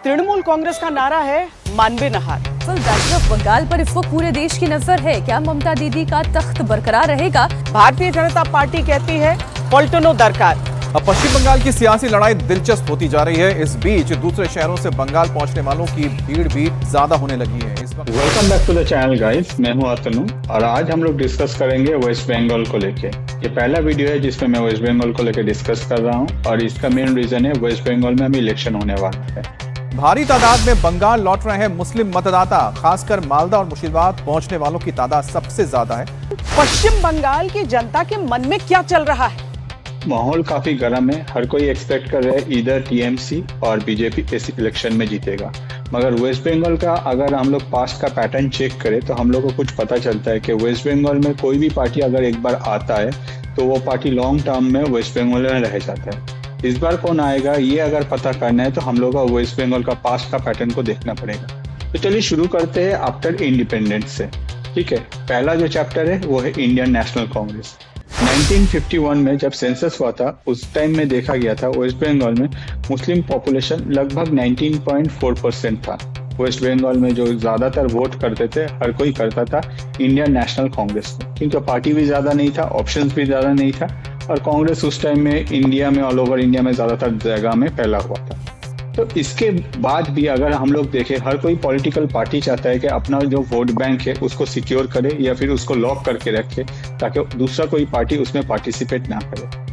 तृणमूल कांग्रेस का नारा है मानबे नहार। बंगाल पर इस वक्त पूरे देश की नजर है। क्या ममता दीदी का तख्त बरकरार रहेगा? भारतीय जनता पार्टी कहती है पलटनो दरकार। अब पश्चिम बंगाल की सियासी लड़ाई दिलचस्प होती जा रही है। इस बीच दूसरे शहरों से बंगाल पहुंचने वालों की भीड़ भी ज्यादा होने लगी है। इस वक्त welcome back to the channel guys, मैं हूं अतनु और आज हम लोग डिस्कस करेंगे वेस्ट बंगाल को लेके। ये पहला वीडियो है जिसमें मैं वेस्ट बंगाल को लेके डिस्कस कर रहा हूं और इसका मेन रीजन है वेस्ट बंगाल में अभी इलेक्शन होने वाला है। भारी तादाद में बंगाल लौट रहे हैं मुस्लिम मतदाता, खासकर मालदा और मुर्शिदाबाद पहुंचने वालों की तादाद सबसे ज्यादा है। पश्चिम बंगाल की जनता के मन में क्या चल रहा है? माहौल काफी गर्म है। हर कोई एक्सपेक्ट कर रहा है इधर टीएमसी और बीजेपी इस इलेक्शन में जीतेगा। मगर वेस्ट बंगाल का अगर हम लोग पास्ट का पैटर्न चेक करें तो हम लोग को कुछ पता चलता है कि वेस्ट बंगाल में कोई भी पार्टी अगर एक बार आता है तो वो पार्टी लॉन्ग टर्म में वेस्ट बंगाल में रह जाता है। इस बार कौन आएगा ये अगर पता करना है तो हम लोग को वेस्ट बंगाल का पास्ट का पैटर्न को देखना पड़ेगा। तो चलिए शुरू करते हैं आफ्टर इंडिपेंडेंस से। ठीक है, पहला जो चैप्टर है वो है इंडियन नेशनल कांग्रेस। 1951 में जब सेंसस हुआ था उस टाइम में देखा गया था वेस्ट बंगाल में मुस्लिम पॉपुलेशन लगभग 19.4% था। वेस्ट बंगाल में जो ज्यादातर वोट करते थे हर कोई करता था इंडियन नेशनल कांग्रेस में, क्योंकि पार्टी भी ज्यादा नहीं था, ऑप्शंस भी ज्यादा नहीं था और कांग्रेस उस टाइम में इंडिया में ऑल ओवर इंडिया में ज्यादातर जगह में फैला हुआ था। तो इसके बाद भी अगर हम लोग देखें हर कोई पॉलिटिकल पार्टी चाहता है कि अपना जो वोट बैंक है उसको सिक्योर करे या फिर उसको लॉक करके रखे ताकि दूसरा कोई पार्टी उसमें पार्टिसिपेट ना करे।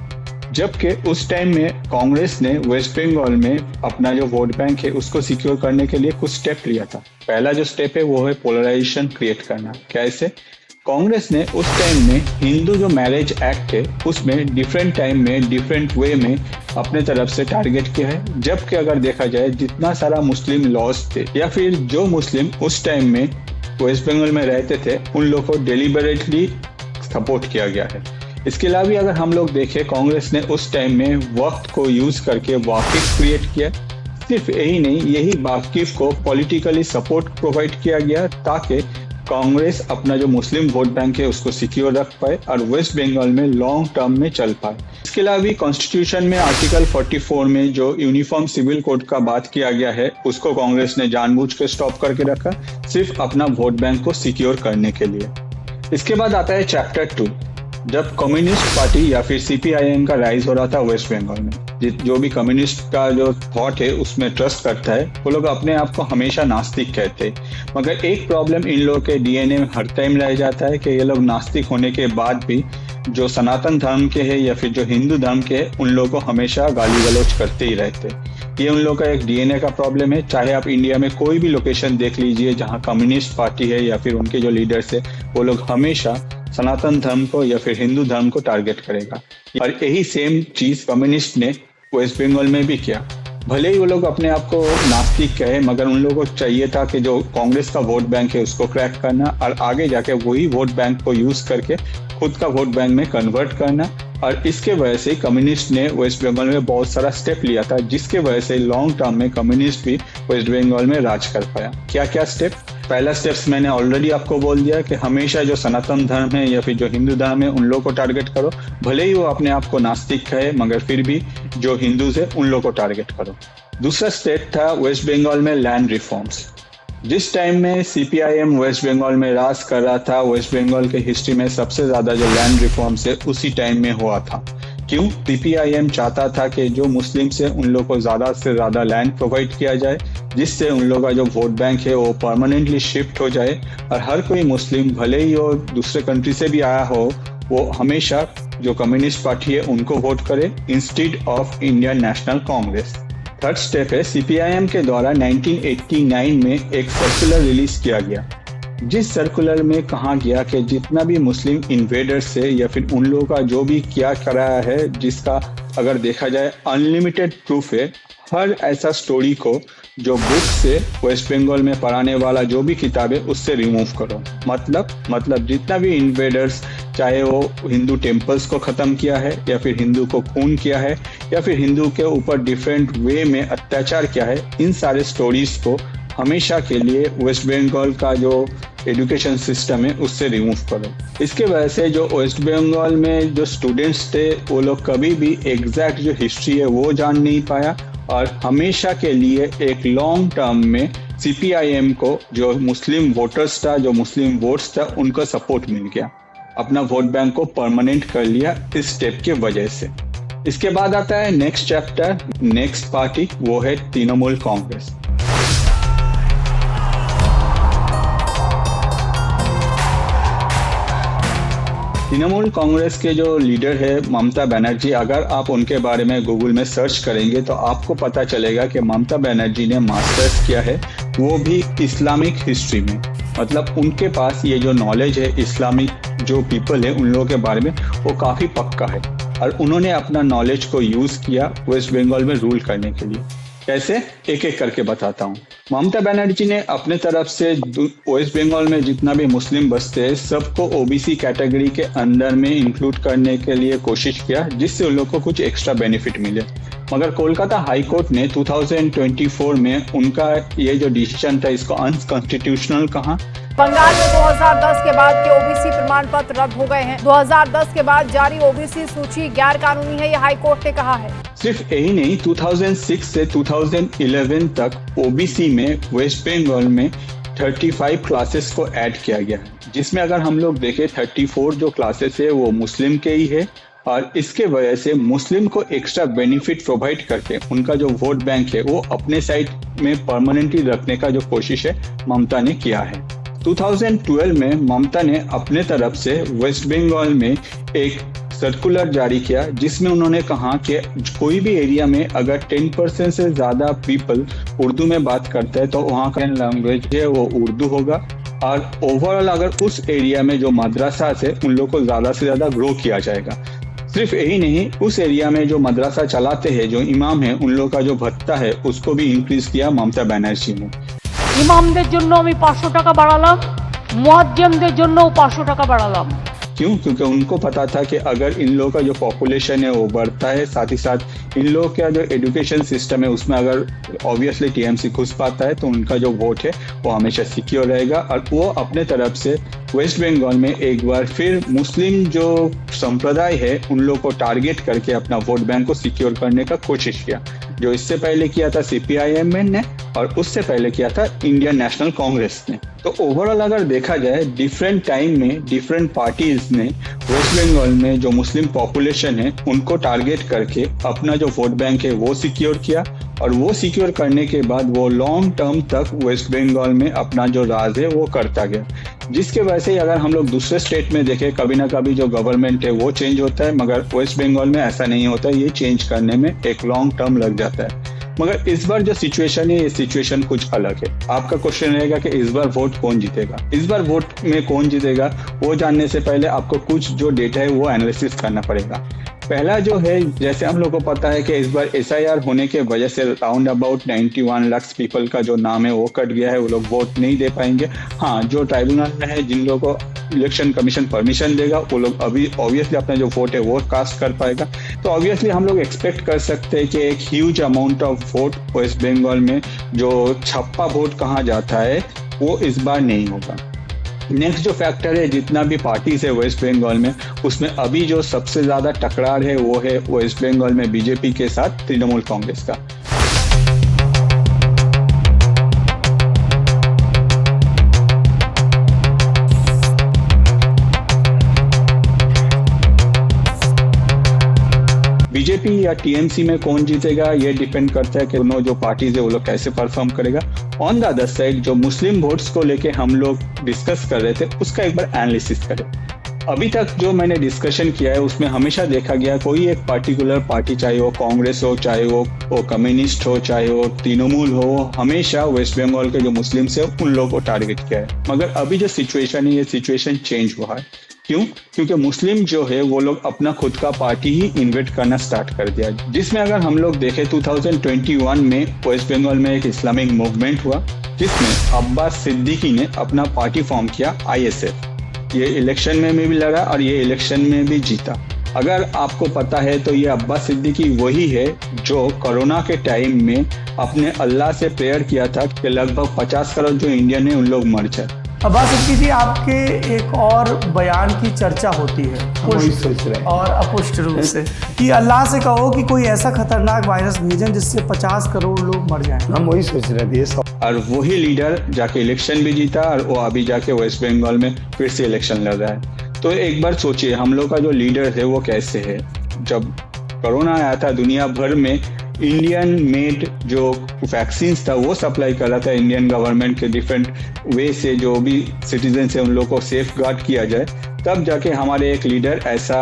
जबकि उस टाइम में कांग्रेस ने वेस्ट बंगाल में अपना जो वोट बैंक है उसको सिक्योर करने के लिए कुछ स्टेप लिया था। पहला जो स्टेप है वो है पोलराइजेशन क्रिएट करना। कैसे? कांग्रेस ने उस टाइम में हिंदू जो मैरिज एक्ट है उसमें डिफरेंट टाइम में डिफरेंट वे में अपने तरफ से टारगेट किया है। जबकि अगर देखा जाए जितना सारा मुस्लिम लॉज थे या फिर जो मुस्लिम उस टाइम में वेस्ट बंगाल में रहते थे उन लोगों को डेलिबरेटली सपोर्ट किया गया है। इसके अलावा अगर हम लोग देखें कांग्रेस ने उस टाइम में वक्त को यूज करके वाकिफ क्रिएट किया। सिर्फ यही नहीं, यही वाकिफ को पॉलिटिकली सपोर्ट प्रोवाइड किया गया ताकि कांग्रेस अपना जो मुस्लिम वोट बैंक है उसको सिक्योर रख पाए और वेस्ट बंगाल में लॉन्ग टर्म में चल पाए। इसके अलावा कॉन्स्टिट्यूशन में आर्टिकल 44 में जो यूनिफॉर्म सिविल कोड का बात किया गया है उसको कांग्रेस ने जानबूझ के स्टॉप करके रखा, सिर्फ अपना वोट बैंक को सिक्योर करने के लिए। इसके बाद आता है चैप्टर 2, जब कम्युनिस्ट पार्टी या फिर सीपीआईएम का राइज हो रहा था वेस्ट बंगाल में। जो भी कम्युनिस्ट का जो थॉट है उसमें ट्रस्ट करता है वो लोग अपने आप को हमेशा नास्तिक कहते हैं। मगर एक प्रॉब्लम इन लोगों के डीएनए में हर टाइम रह जाता है कि ये लोग नास्तिक होने के बाद भी जो सनातन धर्म के हैं या फिर जो हिंदू धर्म के हैं उन लोगों को हमेशा गाली गलौज करते ही रहते हैं। ये उन लोगों का एक डीएनए का प्रॉब्लम है। चाहे आप इंडिया में कोई भी लोकेशन देख लीजिए जहाँ कम्युनिस्ट पार्टी है या फिर उनके जो लीडर्स है वो लोग हमेशा सनातन धर्म को या फिर हिंदू धर्म को टारगेट करेगा। और यही सेम चीज कम्युनिस्ट ने वेस्ट बंगाल में भी किया। भले ही वो लोग अपने आप को नास्तिक कहे मगर उन लोगों को चाहिए था कि जो कांग्रेस का वोट बैंक है उसको क्रैक करना और आगे जाके वही वोट बैंक को यूज करके खुद का वोट बैंक में कन्वर्ट करना। और इसके वजह से कम्युनिस्ट ने वेस्ट बंगाल में बहुत सारा स्टेप लिया था जिसके वजह से लॉन्ग टर्म में कम्युनिस्ट भी वेस्ट बंगाल में राज कर पाया। क्या क्या स्टेप? पहला स्टेप्स मैंने ऑलरेडी आपको बोल दिया कि हमेशा जो सनातन धर्म है या फिर जो हिंदू धर्म है उन लोगों को टारगेट करो। भले ही वो अपने आप को नास्तिक कहे मगर फिर भी जो हिंदूज है उन लोगों को टारगेट करो। दूसरा स्टेप था वेस्ट बंगाल में लैंड रिफॉर्म्स। जिस टाइम में सीपीआईएम वेस्ट बंगाल में राज कर रहा था वेस्ट बंगाल के हिस्ट्री में सबसे ज्यादा जो लैंड रिफॉर्म्स है उसी टाइम में हुआ था। क्यों? सीपीआईएम चाहता था कि जो मुस्लिम से उन लोगों को ज्यादा से ज्यादा लैंड प्रोवाइड किया जाए जिससे उन लोगों का जो वोट बैंक है वो परमानेंटली शिफ्ट हो जाए और हर कोई मुस्लिम भले ही वो दूसरे कंट्री से भी आया हो वो हमेशा जो कम्युनिस्ट पार्टी है उनको वोट करे instead of Indian national Congress. Third step है सीपीआईएम के द्वारा 1989 में एक सर्कुलर रिलीज किया गया जिस सर्कुलर में कहा गया कि जितना भी मुस्लिम इन्वेडर्स है या फिर उन लोगों का जो भी क्या कराया है जिसका अगर देखा जाए अनलिमिटेड प्रूफ है, हर ऐसा स्टोरी को जो बुक से वेस्ट बंगाल में पढ़ाने वाला जो भी किताब है उससे रिमूव करो। मतलब जितना भी इन्वेडर्स चाहे वो हिंदू टेम्पल्स को ख़त्म किया है या फिर हिंदू को खून किया है या फिर हिंदू के ऊपर डिफरेंट वे में अत्याचार किया है, इन सारे स्टोरीज को हमेशा के लिए वेस्ट बंगाल का जो एजुकेशन सिस्टम है उससे रिमूव करो। इसके वजह से जो वेस्ट बंगाल में जो स्टूडेंट्स थे वो लोग कभी भी एग्जैक्ट जो हिस्ट्री है वो जान नहीं पाया और हमेशा के लिए एक लॉन्ग टर्म में CPIM को जो मुस्लिम वोटर्स था, जो मुस्लिम वोट्स था, उनको सपोर्ट मिल गया, अपना वोट बैंक को परमानेंट कर लिया इस स्टेप के वजह से। इसके बाद आता है नेक्स्ट चैप्टर, नेक्स्ट पार्टी, वो है तृणमूल कांग्रेस। तृणमूल कांग्रेस के जो लीडर है ममता बनर्जी, अगर आप उनके बारे में गूगल में सर्च करेंगे तो आपको पता चलेगा कि ममता बनर्जी ने मास्टर्स किया है, वो भी इस्लामिक हिस्ट्री में। मतलब उनके पास ये जो नॉलेज है इस्लामिक जो पीपल है उन लोगों के बारे में, वो काफ़ी पक्का है और उन्होंने अपना नॉलेज को यूज़ किया वेस्ट बंगाल में रूल करने के लिए। कैसे, एक एक करके बताता हूँ। ममता बनर्जी ने अपने तरफ से वेस्ट बंगाल में जितना भी मुस्लिम बसते हैं सबको OBC कैटेगरी के अंदर में इंक्लूड करने के लिए कोशिश किया, जिससे उन लोग को कुछ एक्स्ट्रा बेनिफिट मिले। मगर कोलकाता हाई कोर्ट ने 2024 में उनका ये जो डिसीजन था इसको अनकॉन्स्टिट्यूशनल कहा। बंगाल में 2010 के बाद के OBC प्रमाण पत्र रद्द हो गए हैं। 2010 के बाद जारी OBC सूची गैर कानूनी है, ये हाई कोर्ट ने कहा है। सिर्फ यही नहीं, 2006 से 2011 तक OBC में वेस्ट बंगाल में 35 क्लासेस को ऐड किया गया, जिसमें अगर हम लोग देखें 34 जो क्लासेस है वो मुस्लिम के ही है और इसके वजह से मुस्लिम को एक्स्ट्रा बेनिफिट प्रोवाइड करके उनका जो वोट बैंक है वो अपने साइड में परमानेंटली रखने का जो कोशिश है ममता ने किया है। 2012 में ममता ने अपने तरफ से वेस्ट बंगाल में एक सर्कुलर जारी किया, जिसमें उन्होंने कहा कि कोई भी एरिया में अगर 10% से ज़्यादा पीपल उर्दू में बात करता है तो वहाँ का लैंग्वेज है वो उर्दू होगा और ओवरऑल अगर उस एरिया में जो मदरसा है उन लोग को ज़्यादा से ज़्यादा ग्रो किया जाएगा। सिर्फ यही नहीं, उस एरिया में जो मदरसा चलाते हैं, जो इमाम है, उन लोग का जो भत्ता है उसको भी इंक्रीज किया ममता बनर्जी ने। ইমামদের জন্য আমি 500 টাকা বাড়ালাম, মুয়াজ্জিমদের জন্যও 500 টাকা বাড়ালাম। क्यों? क्योंकि उनको पता था कि अगर इन लोगों का जो पॉपुलेशन है वो बढ़ता है, साथ ही साथ इन लोगों का जो एजुकेशन सिस्टम है उसमें अगर ऑब्वियसली TMC घुस पाता है तो उनका जो वोट है वो हमेशा सिक्योर रहेगा और वो अपने तरफ से वेस्ट बंगाल में एक बार फिर मुस्लिम जो संप्रदाय है उन लोगों को टारगेट करके अपना वोट बैंक को सिक्योर करने का कोशिश किया, जो इससे पहले किया था CPIM ने और उससे पहले किया था इंडियन नेशनल कांग्रेस ने। तो ओवरऑल अगर देखा जाए डिफरेंट टाइम में डिफरेंट पार्टीज ने वेस्ट बंगाल में जो मुस्लिम पॉपुलेशन है उनको टारगेट करके अपना जो वोट बैंक है वो सिक्योर किया और वो सिक्योर करने के बाद वो लॉन्ग टर्म तक वेस्ट बंगाल में अपना जो राज है वो करता गया, जिसके वजह से अगर हम लोग दूसरे स्टेट में देखें कभी ना कभी जो गवर्नमेंट है वो चेंज होता है, मगर वेस्ट बंगाल में ऐसा नहीं होता, ये चेंज करने में एक लॉन्ग टर्म लग जाता है। मगर इस बार जो सिचुएशन है ये सिचुएशन कुछ अलग है। आपका क्वेश्चन रहेगा कि इस बार वोट कौन जीतेगा। इस बार वोट में कौन जीतेगा वो जानने से पहले आपको कुछ जो डेटा है वो एनालिसिस करना पड़ेगा। पहला जो है, जैसे हम लोग को पता है कि इस बार SIR होने के वजह से राउंड अबाउट 91 लाख पीपल का जो नाम है वो कट गया है, वो लोग वोट नहीं दे पाएंगे। हाँ, जो ट्राइब्यूनल में है, जिन लोगों को इलेक्शन कमीशन परमिशन देगा वो लोग अभी ऑब्वियसली अपना जो वोट है वो कास्ट कर पाएगा। तो ऑब्वियसली हम लोग एक्सपेक्ट कर सकते हैं कि एक huge amount of vote West Bengal में जो छप्पा वोट कहा जाता है वो इस बार नहीं होगा। नेक्स्ट जो फैक्टर है, जितना भी पार्टीज है वेस्ट बंगाल में उसमें अभी जो सबसे ज़्यादा टकरार है वो है वेस्ट बंगाल में BJP के साथ तृणमूल कांग्रेस का। BJP या TMC में कौन जीतेगा ये डिपेंड करता है कि दोनों जो पार्टीज है वो लोग कैसे परफॉर्म करेगा। ऑन द अदर साइड जो मुस्लिम वोट्स को लेके हम लोग डिस्कस कर रहे थे उसका एक बार एनालिसिस करें। अभी तक जो मैंने डिस्कशन किया है उसमें हमेशा देखा गया कोई एक पार्टिकुलर पार्टी, चाहे वो कांग्रेस हो, चाहे वो कम्युनिस्ट हो, चाहे वो तृणमूल हो, हमेशा वेस्ट बंगाल के जो मुस्लिम्स है उन लोगों को टारगेट किया है। मगर अभी जो सिचुएशन है ये सिचुएशन चेंज हुआ है। क्यों? क्योंकि मुस्लिम जो है वो लोग अपना खुद का पार्टी ही इन्वेट करना स्टार्ट कर दिया, जिसमें अगर हम लोग देखें 2021 में वेस्ट बंगाल में एक इस्लामिक मूवमेंट हुआ जिसमें अब्बास सिद्दीकी ने अपना पार्टी फॉर्म किया ISF। ये इलेक्शन में भी लड़ा और ये इलेक्शन में भी जीता। अगर आपको पता है तो ये अब्बास सिद्दीकी वही है जो कोरोना के टाइम में अपने अल्लाह से प्रेयर किया था कि लगभग 50 करोड़ जो इंडियन है उन लोग मर जाए। अब्बास सिद्दीकी जी, आपके एक और बयान की चर्चा होती है और अपुष्ट रूप से कि अल्लाह से कहो कि कोई ऐसा खतरनाक वायरस भेजें जिससे 50 करोड़ लोग मर जाएं। हम वही सोच रहे थे। और वही लीडर जाके इलेक्शन भी जीता और वो अभी जाके वेस्ट बंगाल में फिर से इलेक्शन लड़ रहा है। तो एक बार सोचिए हम लोग का जो लीडर है वो कैसे है। जब कोरोना आया था दुनिया भर में इंडियन मेड जो वैक्सीन था वो सप्लाई कर रहा था इंडियन गवर्नमेंट के डिफरेंट वे से, जो भी सिटीजन है उन लोगों को सेफ गार्ड किया जाए। तब जाके हमारे एक लीडर ऐसा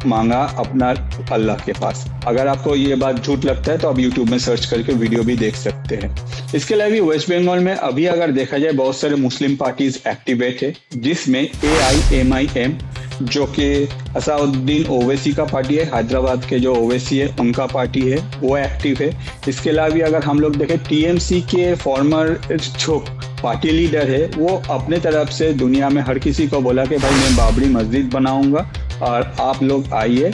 मांगा अपना अल्लाह के पास। अगर आपको ये बात झूठ लगता है तो आप यूट्यूब में सर्च करके वीडियो भी देख सकते हैं। इसके अलावा भी वेस्ट बंगाल में अभी अगर देखा जाए बहुत सारे मुस्लिम पार्टीज एक्टिवेट है, जिसमें AIMIM जो कि असाउद्दीन ओवैसी का पार्टी है, हैदराबाद के जो ओवैसी है उनका पार्टी है, वो एक्टिव है। इसके अलावा भी अगर हम लोग देखें TMC के फॉर्मर जो पार्टी लीडर है वो अपने तरफ से दुनिया में हर किसी को बोला कि भाई मैं बाबरी मस्जिद बनाऊंगा और आप लोग आइए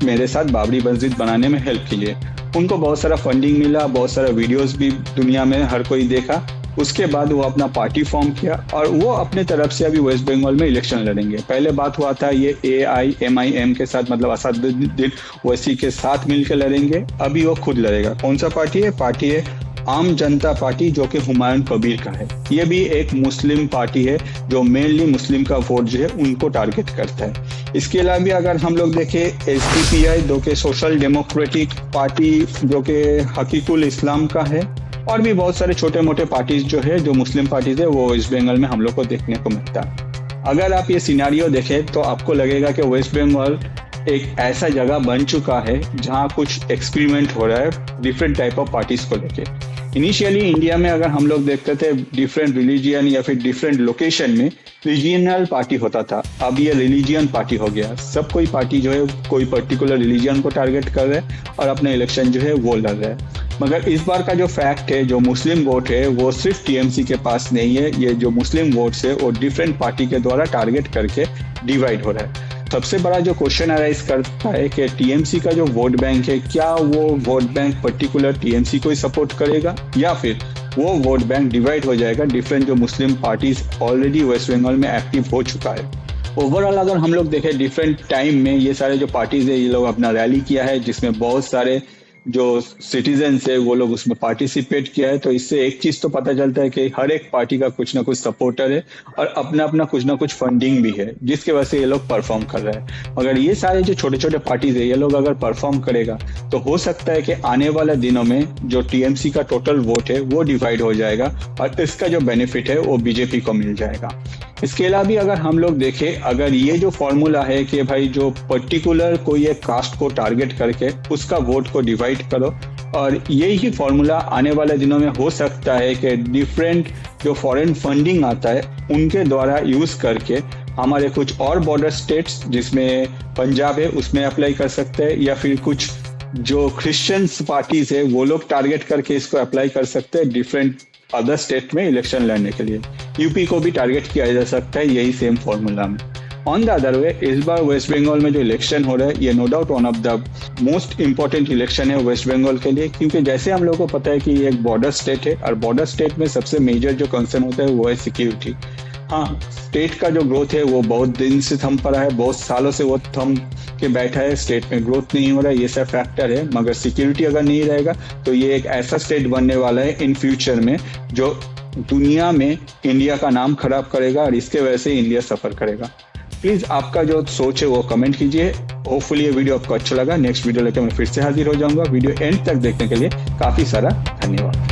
मेरे साथ बाबरी मस्जिद बनाने में हेल्प कीजिए। उनको बहुत सारा फंडिंग मिला, बहुत सारा वीडियोस भी दुनिया में हर कोई देखा। उसके बाद वो अपना पार्टी फॉर्म किया और वो अपने तरफ से अभी वेस्ट बंगाल में इलेक्शन लड़ेंगे। पहले बात हुआ था ये AIMIM के साथ, मतलब असदुद्दीन ओवैसी के साथ मिलकर लड़ेंगे। अभी वो खुद लड़ेगा। कौन सा पार्टी है? पार्टी है आम जनता पार्टी, जो कि हुमायूं कबीर का है। ये भी एक मुस्लिम पार्टी है जो मेनली मुस्लिम का वोट जो है उनको टारगेट करता है। इसके अलावा भी अगर हम लोग देखें SDPI जो कि सोशल डेमोक्रेटिक पार्टी जो कि हकीकुल इस्लाम का है, और भी बहुत सारे छोटे मोटे पार्टीज जो है जो मुस्लिम पार्टीज है वो वेस्ट बंगाल में हम लोग को देखने को मिलता है। अगर आप ये सिनारियो देखें तो आपको लगेगा कि वेस्ट बंगाल एक ऐसा जगह बन चुका है जहाँ कुछ एक्सपेरिमेंट हो रहा है डिफरेंट टाइप ऑफ पार्टीज को लेके। इनिशियली इंडिया में अगर हम लोग देखते थे डिफरेंट रिलीजियन या फिर डिफरेंट लोकेशन में रीजनल पार्टी होता था, अब ये रिलीजियन पार्टी हो गया। सब कोई पार्टी जो है कोई पर्टिकुलर रिलीजियन को टारगेट कर रहे हैं और अपने इलेक्शन जो है वो लड़ रहे हैं। मगर इस बार का जो फैक्ट है, जो मुस्लिम वोट है वो सिर्फ TMC के पास नहीं है। ये जो मुस्लिम वोट्स है वो डिफरेंट पार्टी के द्वारा टारगेट करके डिवाइड हो रहा है। सबसे बड़ा जो क्वेश्चन अराइज करता है कि TMC का जो वोट बैंक है, क्या वो वोट बैंक पर्टिकुलर TMC को ही सपोर्ट करेगा या फिर वो वोट बैंक डिवाइड हो जाएगा डिफरेंट जो मुस्लिम पार्टीज ऑलरेडी वेस्ट बंगाल में एक्टिव हो चुका है। ओवरऑल अगर हम लोग देखें डिफरेंट टाइम में ये सारे जो पार्टीज है ये लोग अपना रैली किया है, जिसमें बहुत सारे जो सिटीजन्स है वो लोग उसमें पार्टिसिपेट किया है। तो इससे एक चीज तो पता चलता है कि हर एक पार्टी का कुछ ना कुछ सपोर्टर है और अपना अपना कुछ ना कुछ फंडिंग भी है, जिसके वजह से ये लोग परफॉर्म कर रहे हैं। मगर ये सारे जो छोटे छोटे पार्टीज है ये लोग अगर परफॉर्म करेगा तो हो सकता है कि आने वाले दिनों में जो TMC का टोटल वोट है वो डिवाइड हो जाएगा और इसका जो बेनिफिट है वो BJP को मिल जाएगा। इसके अलावा भी अगर हम लोग देखें, अगर ये जो फॉर्मूला है कि भाई जो पर्टिकुलर कोई एक कास्ट को टारगेट करके उसका वोट को डिवाइड करो, और यही ही फॉर्मूला आने वाले दिनों में हो सकता है कि डिफरेंट जो फॉरेन फंडिंग आता है उनके द्वारा यूज करके हमारे कुछ और बॉर्डर स्टेट्स जिसमें पंजाब है उसमें अप्लाई कर सकते हैं, या फिर कुछ जो क्रिश्चियंस पार्टीज है वो लोग टारगेट करके इसको अप्लाई कर सकते हैं डिफरेंट अदर स्टेट में इलेक्शन लड़ने के लिए। यूपी को भी टारगेट किया जा सकता है यही सेम फॉर्मूला में। ऑन द अदर वे, इस बार वेस्ट बंगाल में जो इलेक्शन हो रहा है ये no doubt one of the most important election है वेस्ट बंगाल के लिए, क्योंकि जैसे हम लोगों को पता है कि ये एक बॉर्डर स्टेट है और बॉर्डर स्टेट में सबसे मेजर जो कंसर्न होता है वो है सिक्योरिटी। हाँ, स्टेट का जो ग्रोथ है वो बहुत दिन से थम पड़ा है, बहुत सालों से वो थम के बैठा है, स्टेट में ग्रोथ नहीं हो रहा है, ये सब फैक्टर है। मगर सिक्योरिटी अगर नहीं रहेगा तो ये एक ऐसा स्टेट बनने वाला है इन फ्यूचर में जो दुनिया में इंडिया का नाम खराब करेगा और इसके वजह से इंडिया सफर करेगा। प्लीज आपका जो सोच है वो कमेंट कीजिए। होपफुली ये वीडियो आपको अच्छा लगा। नेक्स्ट वीडियो लेकर मैं फिर से हाजिर हो जाऊंगा। वीडियो एंड तक देखने के लिए काफी सारा धन्यवाद।